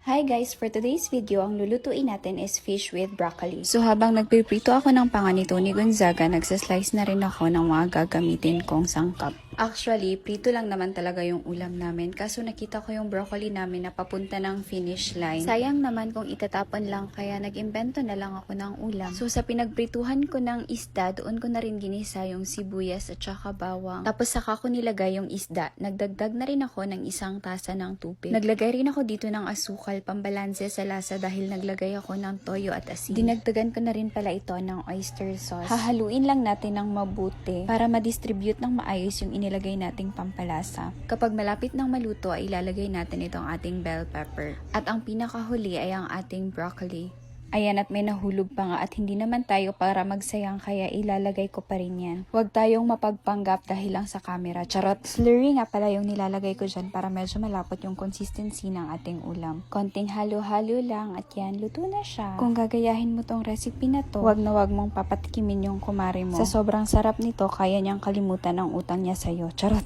Hi guys! For today's video, ang lulutuin natin is fish with broccoli. So habang nagpiprito ako ng panga ni Tony Gonzaga, nagsaslice na rin ako ng mga gagamitin kong sangkap. Actually, prito lang naman talaga yung ulam namin. Kaso nakita ko yung broccoli namin na papunta ng finish line. Sayang naman kung itatapon lang, kaya nag-imbento na lang ako ng ulam. So sa pinagprituhan ko ng isda, doon ko na rin ginisa yung sibuyas at saka bawang. Tapos saka ko nilagay yung isda. Nagdagdag na rin ako ng isang tasa ng tubig. Naglagay rin ako dito ng asukal, pambalanse sa lasa dahil naglagay ako ng toyo at asin. Dinagdagan ko na rin pala ito ng oyster sauce. Hahaluin lang natin ng mabuti para ma-distribute ng maayos yung inilagay nating pampalasa. Kapag malapit ng maluto ay ilalagay natin itong ating bell pepper. At ang pinakahuli ay ang ating broccoli. Ayan, at may nahulog pa nga at hindi naman tayo para magsayang kaya ilalagay ko pa rin yan. Huwag tayong mapagpanggap dahil lang sa camera. Charot! Slurry nga pala yung nilalagay ko dyan para medyo malapot yung consistency ng ating ulam. Konting halo-halo lang at yan, luto na siya. Kung gagayahin mo tong recipe na to, huwag mong papatikimin yung kumare mo. Sa sobrang sarap nito, kaya niyang kalimutan ang utang niya sa'yo. Charot!